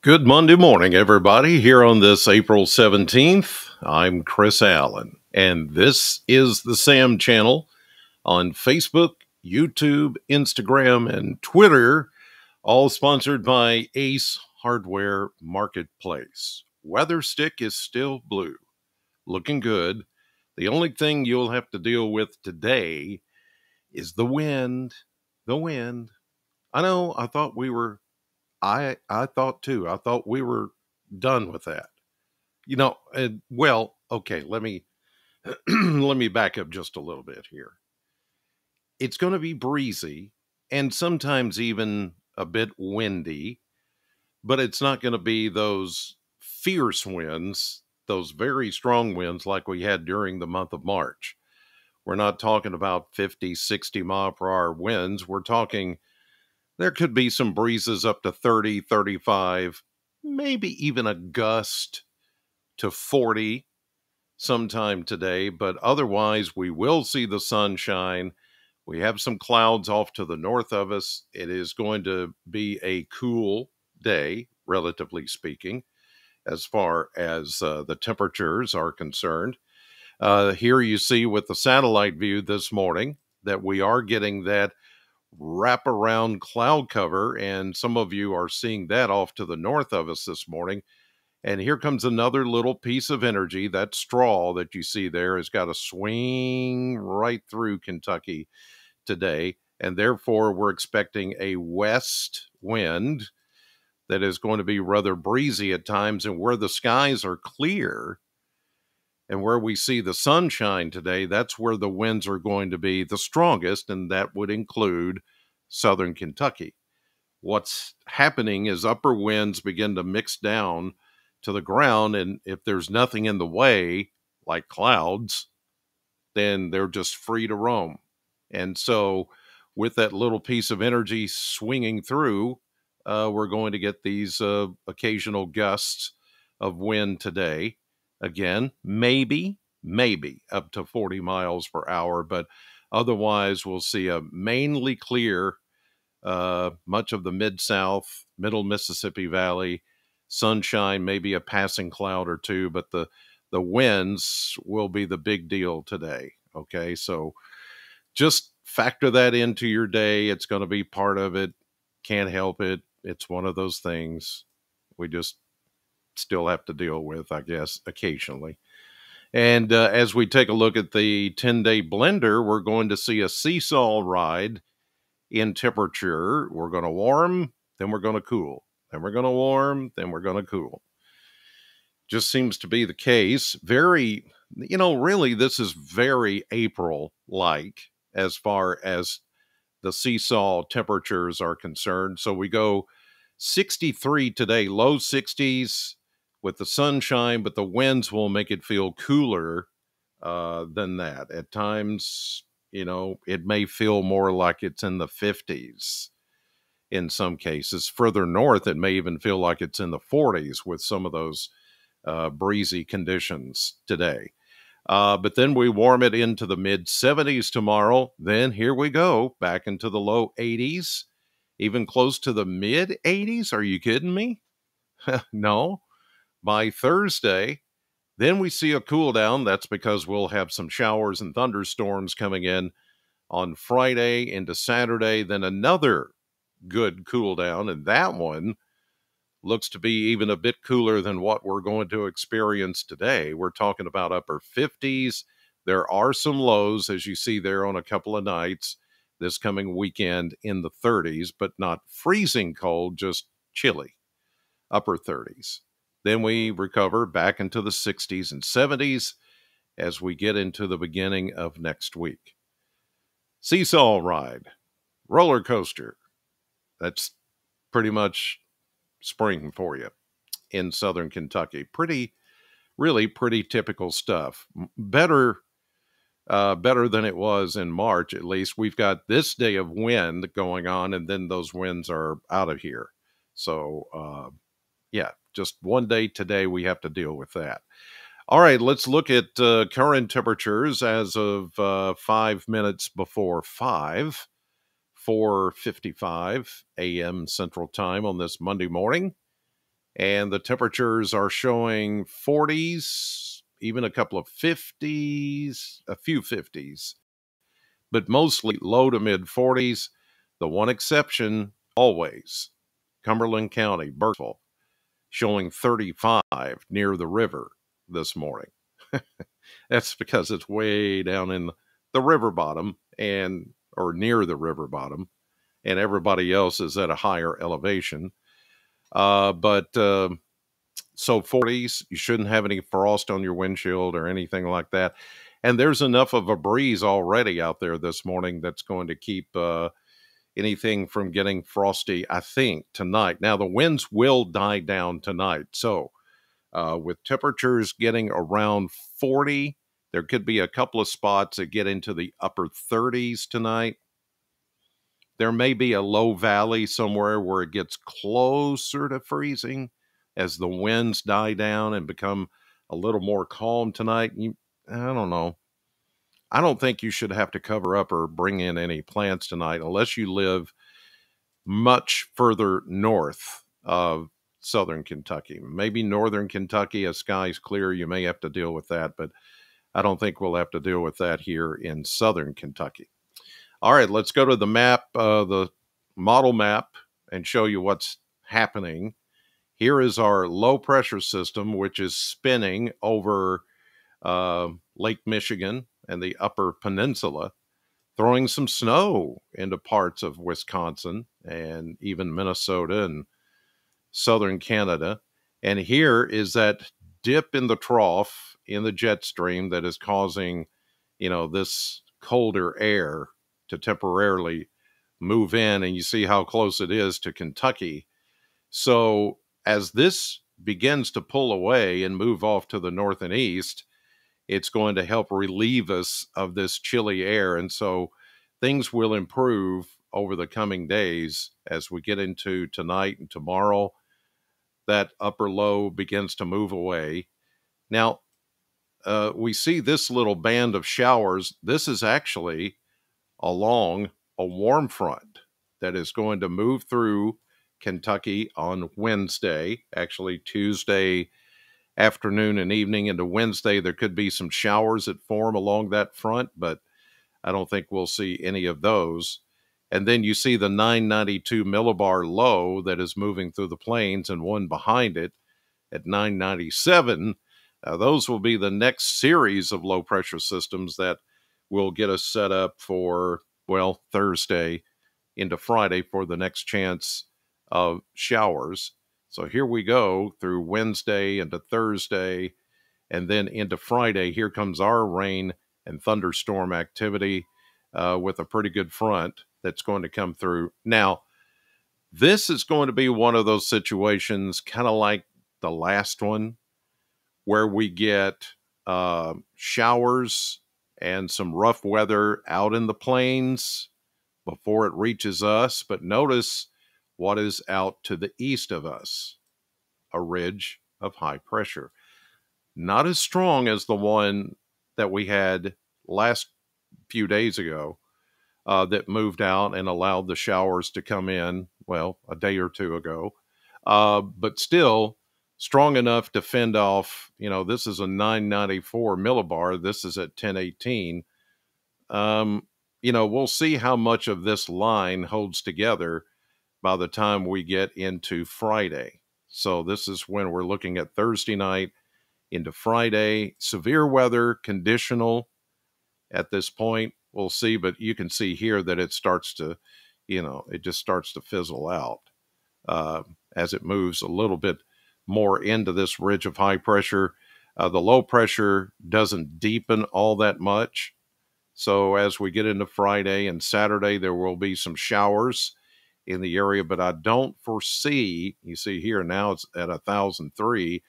Good Monday morning, everybody. Here on this April 17th, I'm Chris Allen, and this is the Sam Channel on Facebook, YouTube, Instagram, and Twitter, all sponsored by Ace Hardware Marketplace. Weather stick is still blue, looking good. The only thing you'll have to deal with today is the wind. The wind. I know, I thought we were I thought too. I thought we were done with that. Okay, let me let me back up just a little bit here. It's going to be breezy and sometimes even a bit windy, but it's not going to be those fierce winds, those very strong winds like we had during the month of March. We're not talking about 50, 60 mile per hour winds. We're talking there could be some breezes up to 30, 35, maybe even a gust to 40 sometime today, but otherwise we will see the sunshine. We have some clouds off to the north of us. It is going to be a cool day, relatively speaking, as far as the temperatures are concerned. Here you see with the satellite view this morning that we are getting that wraparound cloud cover, and some of you are seeing that off to the north of us this morning. And here comes another little piece of energy. That straw that you see there has got to swing right through Kentucky today, and therefore we're expecting a west wind that is going to be rather breezy at times, and where the skies are clear and where we see the sunshine today, that's where the winds are going to be the strongest, and that would include southern Kentucky. What's happening is upper winds begin to mix down to the ground, and if there's nothing in the way, like clouds, then they're just free to roam. And so with that little piece of energy swinging through, we're going to get these occasional gusts of wind today. Again, maybe up to 40 miles per hour, but otherwise we'll see a mainly clear much of the Mid-South, middle Mississippi Valley, sunshine, maybe a passing cloud or two, but the winds will be the big deal today. Okay, so just factor that into your day. It's going to be part of it. Can't help it. It's one of those things we just still have to deal with, I guess, occasionally. And as we take a look at the 10-day blender, we're going to see a seesaw ride in temperature. We're going to warm, then we're going to cool. Then we're going to warm, then we're going to cool. Just seems to be the case. Very, really, this is very April-like as far as the seesaw temperatures are concerned. So we go 63 today, low 60s with the sunshine, but the winds will make it feel cooler than that. At times, it may feel more like it's in the 50s in some cases. Further north, it may even feel like it's in the 40s with some of those breezy conditions today. But then we warm it into the mid-70s tomorrow. Then here we go, back into the low 80s, even close to the mid-80s. Are you kidding me? No. By Thursday, then we see a cool down. That's because we'll have some showers and thunderstorms coming in on Friday into Saturday. Then another good cool down, and that one looks to be even a bit cooler than what we're going to experience today. We're talking about upper 50s. There are some lows, as you see there, on a couple of nights this coming weekend in the 30s, but not freezing cold, just chilly, upper 30s. Then we recover back into the 60s and 70s as we get into the beginning of next week. Seesaw ride, roller coaster. That's pretty much spring for you in southern Kentucky. Really pretty typical stuff. Better than it was in March, at least. We've got this day of wind going on, and then those winds are out of here. So, yeah, just one day today we have to deal with that. All right, let's look at current temperatures as of 5 minutes before 5. 4:55 a.m. Central Time on this Monday morning. and the temperatures are showing 40s, even a couple of 50s, a few 50s, but mostly low to mid 40s. The one exception always, Cumberland County, Burkeville, showing 35 near the river this morning. That's because it's way down in the river bottom or near the river bottom, and everybody else is at a higher elevation. But so 40s, you shouldn't have any frost on your windshield or anything like that. And there's enough of a breeze already out there this morning that's going to keep anything from getting frosty, I think, tonight. Now, the winds will die down tonight. So with temperatures getting around 40, there could be a couple of spots that get into the upper 30s tonight. There may be a low valley somewhere where it gets closer to freezing as the winds die down and become a little more calm tonight. I don't know. I don't think you should have to cover up or bring in any plants tonight unless you live much further north of southern Kentucky. Maybe northern Kentucky, as skies clear, you may have to deal with that, but I don't think we'll have to deal with that here in southern Kentucky. All right, let's go to the map, the model map, and show you what's happening. Here is our low pressure system, which is spinning over Lake Michigan and the upper peninsula, throwing some snow into parts of Wisconsin and even Minnesota and southern Canada. And here is that dip in the trough in the jet stream that is causing, this colder air to temporarily move in, and you see how close it is to Kentucky. So as this begins to pull away and move off to the north and east, it's going to help relieve us of this chilly air. And so things will improve over the coming days as we get into tonight and tomorrow. That upper low begins to move away. Now, we see this little band of showers. This is actually along a warm front that is going to move through Kentucky on Wednesday. Actually, Tuesday afternoon and evening into Wednesday, there could be some showers that form along that front, but I don't think we'll see any of those. And then you see the 992 millibar low that is moving through the plains and one behind it at 997. Those will be the next series of low pressure systems that will get us set up for, Thursday into Friday for the next chance of showers. So here we go through Wednesday into Thursday, and then into Friday. Here comes our rain and thunderstorm activity with a pretty good front that's going to come through. Now, this is going to be one of those situations, kind of like the last one, where we get showers and some rough weather out in the plains before it reaches us. But notice what is out to the east of us, a ridge of high pressure. Not as strong as the one that we had last few days ago that moved out and allowed the showers to come in, a day or two ago. But still strong enough to fend off, this is a 994 millibar. This is at 1018. We'll see how much of this line holds together by the time we get into Friday. So this is when we're looking at Thursday night into Friday. Severe weather, conditional at this point. We'll see, but you can see here that it starts to, it just starts to fizzle out as it moves a little bit more into this ridge of high pressure. The low pressure doesn't deepen all that much. So as we get into Friday and Saturday, there will be some showers in the area, but I don't foresee, you see here now it's at 1,003.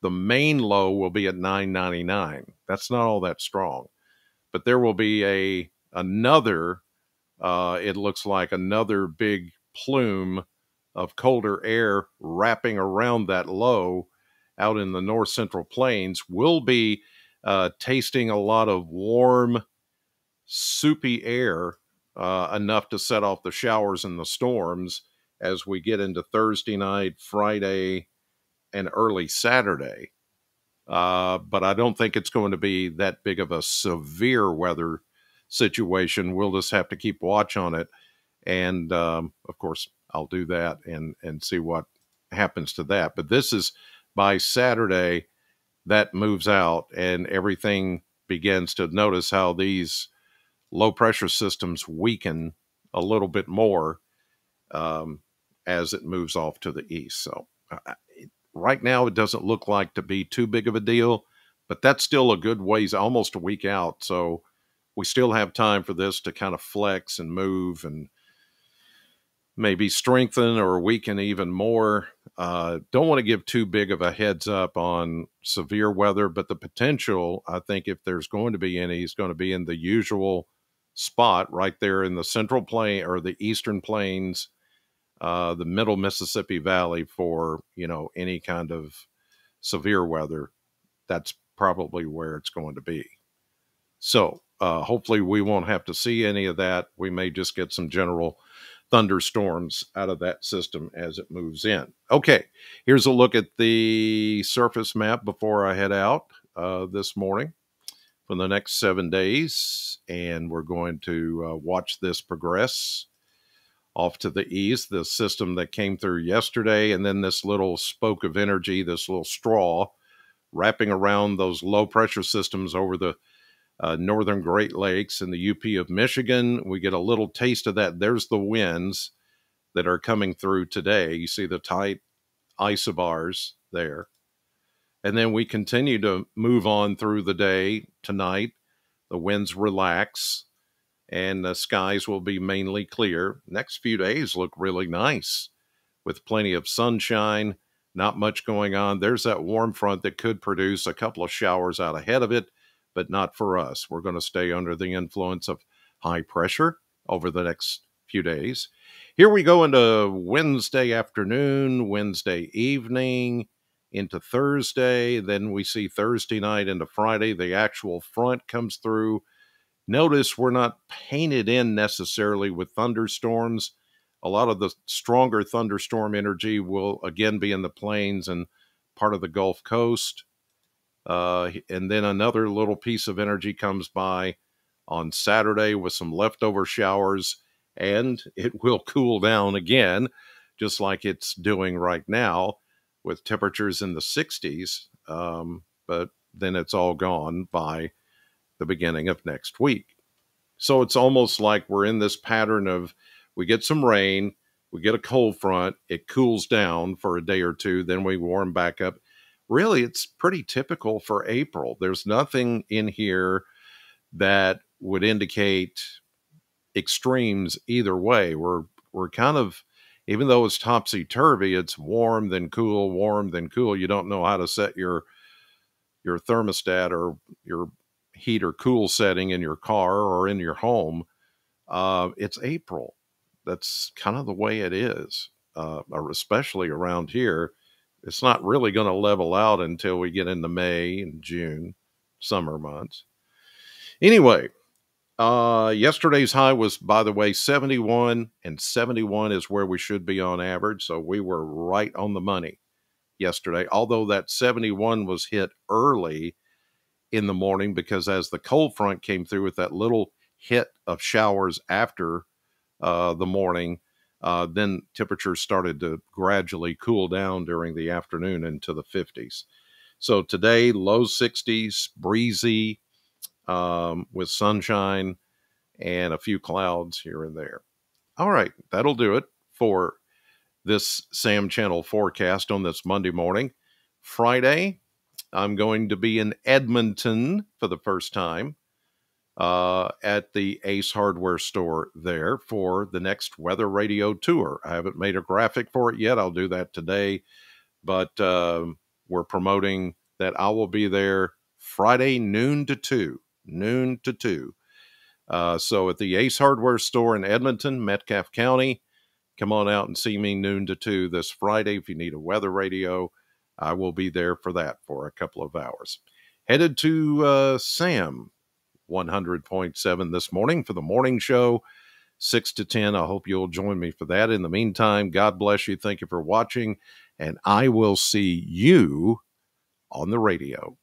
The main low will be at 999. That's not all that strong, but there will be another, it looks like another big plume of colder air wrapping around that low out in the north central plains. We'll be tasting a lot of warm, soupy air, enough to set off the showers and the storms as we get into Thursday night, Friday, and early Saturday. But I don't think it's going to be that big of a severe weather situation. We'll just have to keep watch on it. And of course, I'll do that and see what happens to that. But this is by Saturday that moves out and everything begins to notice how these low pressure systems weaken a little bit more um, as it moves off to the east. So right now, it doesn't look like to be too big of a deal, but that's still a good ways, almost a week out. So we still have time for this to kind of flex and move and maybe strengthen or weaken even more. Don't want to give too big of a heads up on severe weather, but the potential, I think if there's going to be any, is going to be in the usual spot right there in the central plain or the eastern plains, the middle Mississippi Valley for, any kind of severe weather. That's probably where it's going to be. So hopefully we won't have to see any of that. We may just get some general thunderstorms out of that system as it moves in. Okay, here's a look at the surface map before I head out this morning for the next 7 days. And we're going to watch this progress off to the east, the system that came through yesterday, and then this little spoke of energy, this little straw wrapping around those low pressure systems over the northern Great Lakes and the UP of Michigan. We get a little taste of that. There's the winds that are coming through today. You see the tight isobars there. And then we continue to move on through the day tonight. The winds relax and the skies will be mainly clear. Next few days look really nice with plenty of sunshine, not much going on. There's that warm front that could produce a couple of showers out ahead of it, but not for us. We're going to stay under the influence of high pressure over the next few days. Here we go into Wednesday afternoon, Wednesday evening, into Thursday. Then we see Thursday night into Friday. The actual front comes through. Notice we're not painted in necessarily with thunderstorms. A lot of the stronger thunderstorm energy will again be in the plains and part of the Gulf Coast. And then another little piece of energy comes by on Saturday with some leftover showers, and it will cool down again, just like it's doing right now with temperatures in the 60s. But then it's all gone by the beginning of next week. So it's almost like we're in this pattern of we get some rain, we get a cold front, it cools down for a day or two, then we warm back up. Really, it's pretty typical for April. There's nothing in here that would indicate extremes either way. We're kind of, even though it's topsy-turvy, it's warm, then cool, warm, then cool. You don't know how to set your thermostat or your heat or cool setting in your car or in your home. It's April. That's kind of the way it is, especially around here. It's not really going to level out until we get into May and June, summer months. Anyway, yesterday's high was, by the way, 71, and 71 is where we should be on average. So we were right on the money yesterday, although that 71 was hit early in the morning because as the cold front came through with that little hit of showers after the morning, then temperatures started to gradually cool down during the afternoon into the 50s. So today, low 60s, breezy, with sunshine and a few clouds here and there. All right, that'll do it for this SAM Channel forecast on this Monday morning. Friday, I'm going to be in Edmonton for the first time at the Ace Hardware store there for the next weather radio tour. I haven't made a graphic for it yet. I'll do that today, but we're promoting that I will be there Friday noon to 2. So at the Ace Hardware store in Edmonton, Metcalfe County, come on out and see me noon to 2 this Friday. If you need a weather radio, I will be there for that for a couple of hours. Headed to SAM 100.7 this morning for the morning show, 6 to 10. I hope you'll join me for that. In the meantime, God bless you. Thank you for watching. and I will see you on the radio.